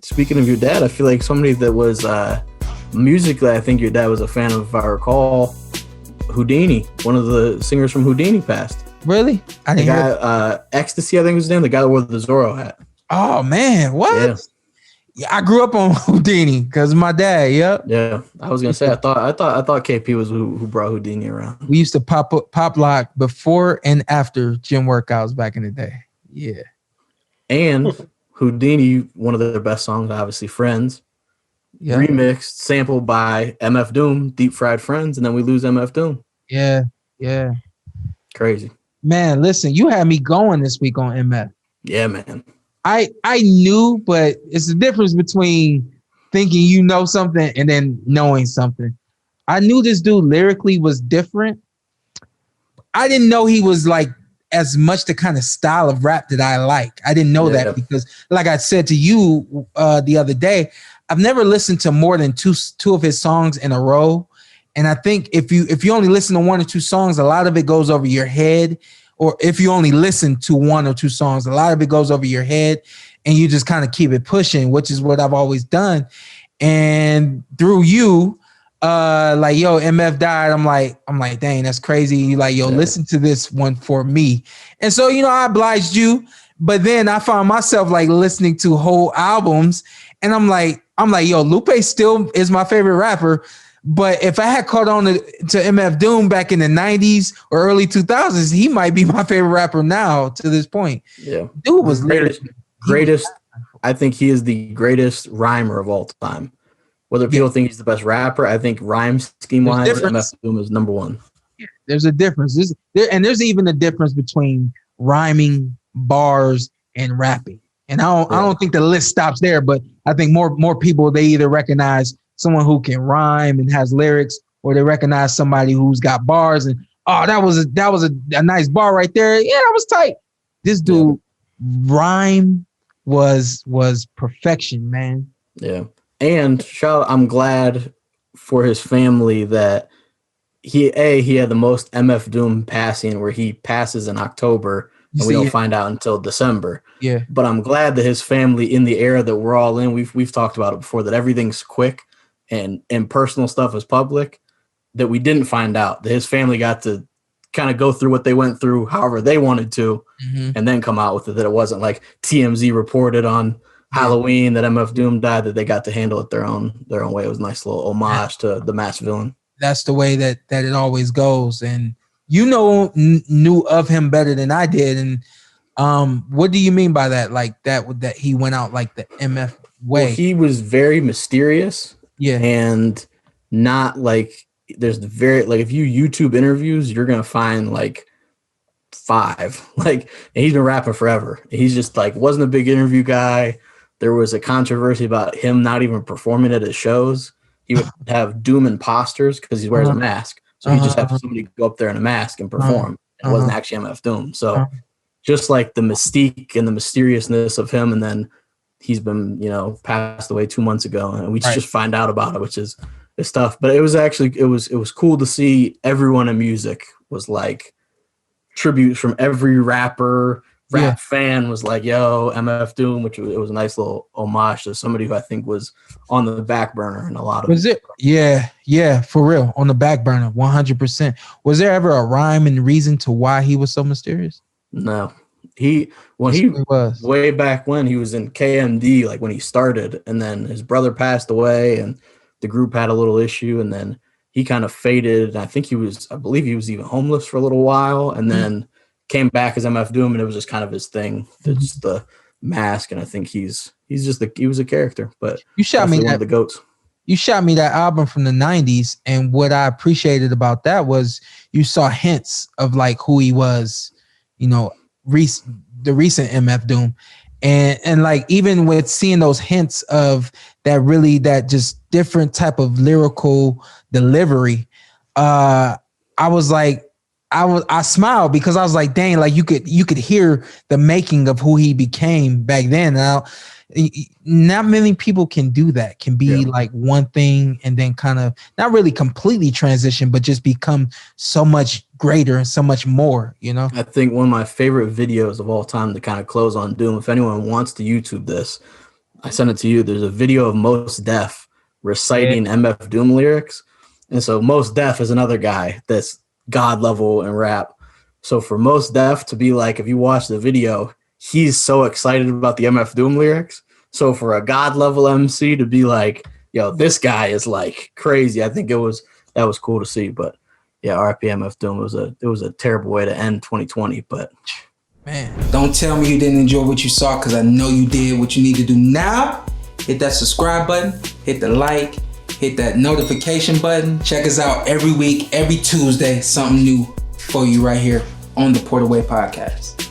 speaking of your dad, I feel like somebody that was musically, I think your dad was a fan of, if I recall, Whodini. One of the singers from Whodini passed. Really? I didn't hear. Ecstasy, I think was his name. The guy that wore the Zorro hat. Oh man, what? Yeah, I grew up on Whodini because of my dad. Yep. Yeah, I was gonna say I thought KP was who brought Whodini around. We used to pop lock before and after gym workouts back in the day. Yeah. And Whodini, one of their best songs, obviously Friends, remixed, sampled by MF Doom, Deep Fried Friends, and then we lose MF Doom. Yeah. Crazy. Man, listen, you had me going this week on MF. Yeah, man. I knew, but it's the difference between thinking you know something and then knowing something. I knew this dude lyrically was different. I didn't know he was like as much the kind of style of rap that I like. I didn't know that because, like I said to you the other day, I've never listened to more than two of his songs in a row. And I think if you only listen to one or two songs, a lot of it goes over your head. Or if you only listen to one or two songs, a lot of it goes over your head and you just kind of keep it pushing, which is what I've always done. And through you, like, yo, MF died. I'm like, dang, that's crazy. You like, yo, listen to this one for me. And so, I obliged you, but then I found myself like listening to whole albums and I'm like, yo, Lupe still is my favorite rapper. But if I had caught on to MF Doom back in the 90s or early 2000s, he might be my favorite rapper now to this point. Yeah. Dude was greatest. I think he is the greatest rhymer of all time. Whether people think he's the best rapper, I think rhyme scheme-wise, MF Doom is number one. Yeah, there's a difference. There's even a difference between rhyming, bars, and rapping. And I don't think the list stops there, but I think more people, they either recognize someone who can rhyme and has lyrics, or they recognize somebody who's got bars and that was a nice bar right there. Yeah, that was tight. This dude rhyme was perfection, man. Yeah. And I'm glad for his family that he had the most MF Doom passing where he passes in October and we don't find out until December. Yeah. But I'm glad that his family in the era that we're all in, we've talked about it before, that everything's quick and personal stuff is public, that we didn't find out, that his family got to kind of go through what they went through however they wanted to, and then come out with it, that it wasn't like TMZ reported on Halloween that MF Doom died, that they got to handle it their own way. It was a nice little homage to the masked villain. That's the way that it always goes. And knew of him better than I did. And what do you mean by that? Like that he went out like the MF way? Well, he was very mysterious. Yeah. And not like there's if you YouTube interviews, you're going to find like 5, and he's been rapping forever. He's just like, wasn't a big interview guy. There was a controversy about him not even performing at his shows. He would have Doom imposters because he wears a mask. So he just have somebody go up there in a mask and perform. It wasn't actually MF Doom. So just like the mystique and the mysteriousness of him, and then he's been, passed away 2 months ago, and we just find out about it, which is tough. But it was actually, it was cool to see everyone in music was like tributes from every rap fan was like, yo, MF Doom, which it was a nice little homage to somebody who I think was on the back burner in a lot of Was it? Yeah, for real, on the back burner, 100%. Was there ever a rhyme and reason to why he was so mysterious? No. He was way back when he was in KMD, like when he started, and then his brother passed away and the group had a little issue, and then he kind of faded. I believe he was even homeless for a little while, and then came back as MF Doom, and it was just kind of his thing. It's the mask, and I think he was a character. But you shot me one of the goats. You shot me that album from the 90s, and what I appreciated about that was you saw hints of like who he was, the recent MF Doom, and like even with seeing those hints of that just different type of lyrical delivery, I was like, I smiled because I was like, dang, like you could hear the making of who he became back then. Now, not many people can do that, can be like one thing and then kind of not really completely transition, but just become so much greater and so much more, I think one of my favorite videos of all time to kind of close on Doom, if anyone wants to YouTube this, I sent it to you. There's a video of Mos Def reciting MF Doom lyrics. And so Mos Def is another guy that's God level in rap. So for Mos Def to be like, if you watch the video, he's so excited about the MF Doom lyrics. So for a God level MC to be like, yo, this guy is like crazy. I think that was cool to see. But yeah, R.I.P. MF Doom. It was a terrible way to end 2020. But man, don't tell me you didn't enjoy what you saw, because I know you did. What you need to do now, hit that subscribe button, hit the like, hit that notification button. Check us out every week, every Tuesday, something new for you right here on the Porter Way Podcast.